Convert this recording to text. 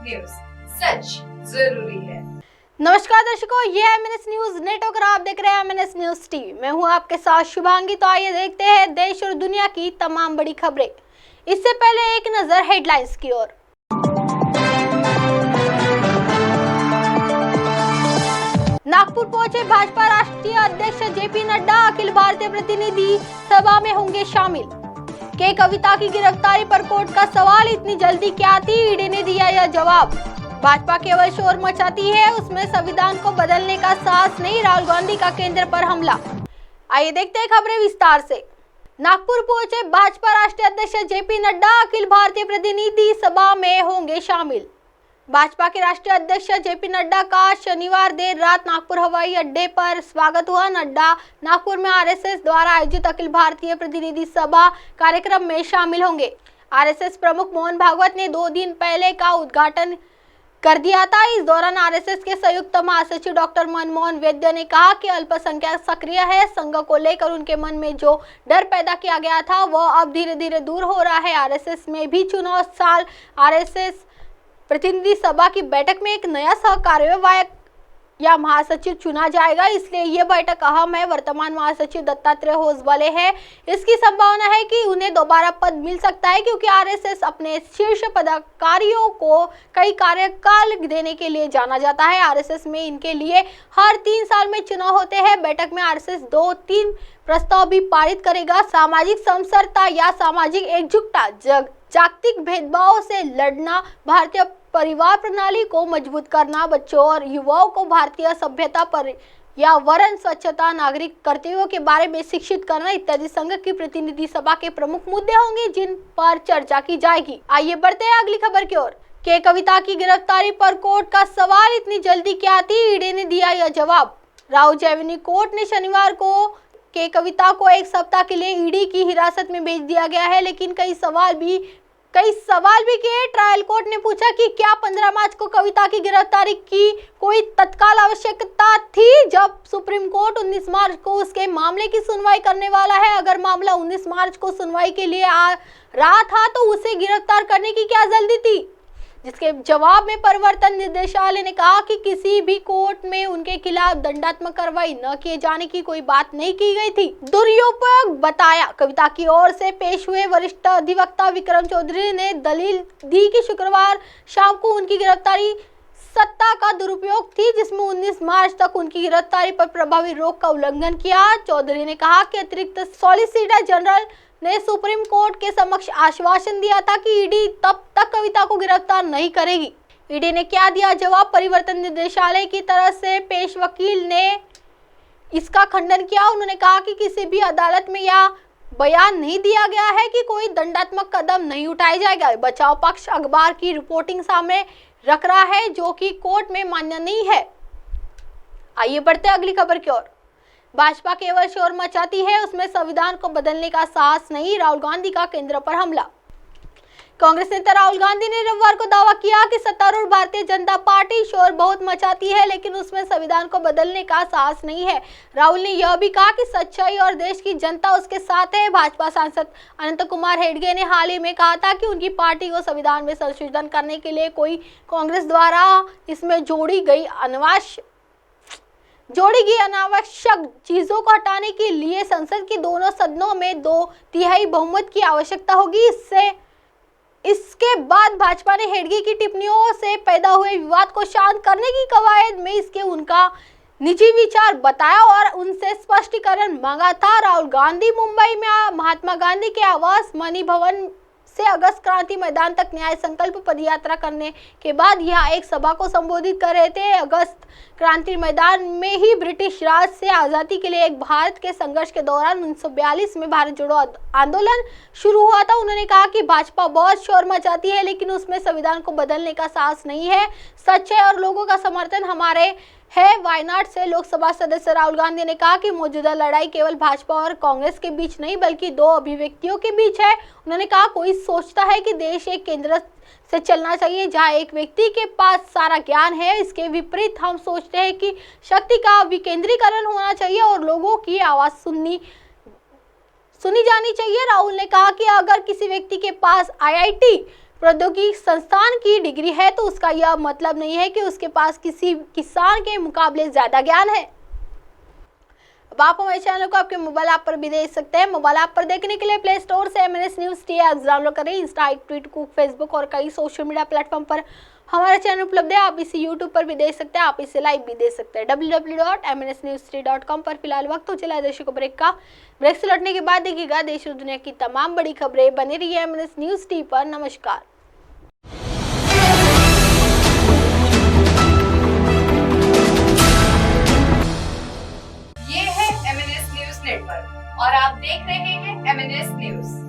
News, सच जरूरी है। नमस्कार दर्शकों, ये है एमएनएस न्यूज नेटवर्क और आप देख रहे हैं एमएनएस न्यूज टीवी। मैं हूं आपके साथ शुभांगी। तो आइए देखते हैं देश और दुनिया की तमाम बड़ी खबरें। इससे पहले एक नजर हेडलाइंस की ओर। नागपुर पहुंचे भाजपा राष्ट्रीय अध्यक्ष जेपी नड्डा, अखिल भारतीय प्रतिनिधि सभा में होंगे शामिल। के कविता की गिरफ्तारी पर कोर्ट का सवाल, इतनी जल्दी क्या थी? ईडी ने दिया यह जवाब। भाजपा केवल शोर मचाती है, उसमें संविधान को बदलने का साहस नहीं, राहुल गांधी का केंद्र पर हमला। आइए देखते हैं खबरें विस्तार से। नागपुर पहुंचे भाजपा राष्ट्रीय अध्यक्ष जेपी नड्डा, अखिल भारतीय प्रतिनिधि सभा में होंगे शामिल। भाजपा के राष्ट्रीय अध्यक्ष जेपी नड्डा का शनिवार देर रात नागपुर हवाई अड्डे पर स्वागत हुआ। नड्डा नागपुर में आरएसएस द्वारा आयोजित अखिल भारतीय प्रतिनिधि सभा कार्यक्रम में शामिल होंगे। आरएसएस प्रमुख मोहन भागवत ने 2 दिन पहले का उद्घाटन कर दिया था। इस दौरान आरएसएस के संयुक्त महासचिव डॉक्टर मनमोहन वैद्य ने कहा कि अल्पसंख्यक सक्रिय है। संघ को लेकर उनके मन में जो डर पैदा किया गया था वह अब धीरे धीरे दूर हो रहा है। आरएसएस में भी चुनाव साल आरएसएस प्रतिनिधि सभा की बैठक में एक नया सहकार्यवाहक या महासचिव चुना जाएगा, इसलिए ये बैठक अहम है। वर्तमान महासचिव दत्तात्रेय होसबले हैं। इसकी संभावना है कि उन्हें दोबारा पद मिल सकता है, क्योंकि आरएसएस अपने शीर्ष पदाधिकारियों को कई कार्यकाल देने के लिए जाना जाता है। आरएसएस में इनके लिए हर 3 साल में चुनाव होते हैं। बैठक में आरएसएस 2-3 प्रस्ताव भी पारित करेगा। सामाजिक समरसता या सामाजिक एकजुटता, जागतिक भेदभाव से लड़ना, भारतीय परिवार प्रणाली को मजबूत करना, बच्चों और युवाओं को भारतीय सभ्यता पर या वर्ण, स्वच्छता, नागरिक कर्तव्यों के बारे में शिक्षित करना इत्यादि संघ की प्रतिनिधि सभा के प्रमुख मुद्दे होंगे जिन पर चर्चा की जाएगी। आइए बढ़ते हैं अगली खबर की ओर। के कविता की गिरफ्तारी पर कोर्ट का सवाल, इतनी जल्दी क्या थी? ईडी ने दिया यह जवाब। राउज एवेन्यू कोर्ट ने शनिवार को के कविता को 1 सप्ताह के लिए ईडी की हिरासत में भेज दिया गया है, लेकिन कई सवाल भी किए। ट्रायल कोर्ट ने पूछा कि क्या 15 मार्च को कविता की गिरफ्तारी की कोई तत्काल आवश्यकता थी, जब सुप्रीम कोर्ट 19 मार्च को उसके मामले की सुनवाई करने वाला है। अगर मामला 19 मार्च को सुनवाई के लिए आ रहा था तो उसे गिरफ्तार करने की क्या जल्दी थी? जिसके जवाब में प्रवर्तन निदेशालय ने कहा कि किसी भी कोर्ट में उनके खिलाफ दंडात्मक कार्रवाई न किए जाने की कोई बात नहीं की गई थी। दुरुपयोग बताया। कविता की ओर से पेश हुए वरिष्ठ अधिवक्ता विक्रम चौधरी ने दलील दी कि शुक्रवार शाम को उनकी गिरफ्तारी सत्ता का दुरुपयोग थी, जिसमें 19 मार्च तक उनकी गिरफ्तारी पर प्रभावी रोक का उल्लंघन किया। चौधरी ने कहा कि अतिरिक्त सॉलिसिटर जनरल ने सुप्रीम कोर्ट के समक्ष आश्वासन दिया था कि ईडी तब तक कविता को गिरफ्तार नहीं करेगी। ईडी ने क्या दिया जवाब? परिवर्तन निदेशालय की तरफ से पेश वकील ने इसका खंडन किया। उन्होंने कहा कि किसी भी अदालत में यह बयान नहीं दिया गया है कि कोई दंडात्मक कदम नहीं उठाया जाएगा। बचाव पक्ष अखबार की रिपोर्टिंग सामने रख रहा है, जो कि कोर्ट में मान्य नहीं है। आइए बढ़ते अगली खबर की ओर। भाजपा केवल शोर मचाती है, उसमें संविधान को बदलने का साहस नहीं, राहुल गांधी का केंद्र पर हमला। कांग्रेस नेता राहुल गांधी ने रविवार को दावा किया कि सत्तारूढ़ भारतीय जनता पार्टी शोर बहुत मचाती है, लेकिन उसमें संविधान को बदलने का साहस नहीं है। राहुल ने यह भी कहा कि सच्चाई और देश की जनता उसके साथ है। भाजपा सांसद अनंत कुमार हेगड़े ने हाल ही में कहा था कि उनकी पार्टी को संविधान में संशोधन करने के लिए कोई कांग्रेस द्वारा इसमें जोड़ी गई अनावश्यक चीजों को हटाने के लिए संसद के दोनों सदनों में 2/3 बहुमत की आवश्यकता होगी। इसके बाद भाजपा ने हेगड़े की टिप्पणियों से पैदा हुए विवाद को शांत करने की कवायद में इसके उनका निजी विचार बताया और उनसे स्पष्टीकरण मांगा था। राहुल गांधी मुंबई में महात्मा गांधी के आवास मणि भवन से अगस्त क्रांति मैदान तक न्याय संकल्प पदयात्रा करने के बाद यहाँ एक सभा को संबोधित कर रहे थे। अगस्त क्रांति मैदान में ही ब्रिटिश राज से आजादी के लिए एक भारत के संघर्ष के दौरान 1942 में भारत जोड़ो आंदोलन शुरू हुआ था। उन्होंने कहा कि भाजपा बहुत शोर मचाती है, लेकिन उसमें संविधान को बदलने का साहस नहीं है। सच है और लोगों का समर्थन हमारे है। वायनाड से लोकसभा सदस्य राहुल गांधी ने कहा कि मौजूदा लड़ाई केवल भाजपा और कांग्रेस के बीच नहीं, बल्कि 2 अभिव्यक्तियों के बीच है। उन्होंने कहा कोई सोचता है कि देश एक केंद्र से चलना चाहिए जहां एक व्यक्ति के पास सारा ज्ञान है। इसके विपरीत हम सोचते हैं कि शक्ति का विकेंद्रीकरण होना चाहिए और लोगों की आवाज सुनी जानी चाहिए। राहुल ने कहा कि अगर किसी व्यक्ति के पास IIT प्रौद्योगिकी संस्थान की डिग्री है तो उसका यह मतलब नहीं है कि उसके पास किसी किसान के मुकाबले ज्यादा ज्ञान है। अब आप हमारे चैनल को आपके मोबाइल ऐप पर भी देख सकते हैं। मोबाइल ऐप पर देखने के लिए प्ले स्टोर से MNS News T app download करें। इंस्टा, ट्वीट, कुक, फेसबुक और कई सोशल मीडिया प्लेटफॉर्म पर हमारा चैनल उपलब्ध है। आप इसे यूट्यूब पर भी देख सकते हैं, आप इसे लाइव भी देख सकते हैं www.mnsnews3.com पर। फिलहाल वक्त हो चला दर्शकों ब्रेक का। ब्रेक से लौटने के बाद देखिएगा देश और दुनिया की तमाम बड़ी खबरें। बने रहिए MNS News टी पर। नमस्कार। ये है MNS न्यूज नेटवर्क और आप देख रहे हैं MNS न्यूज।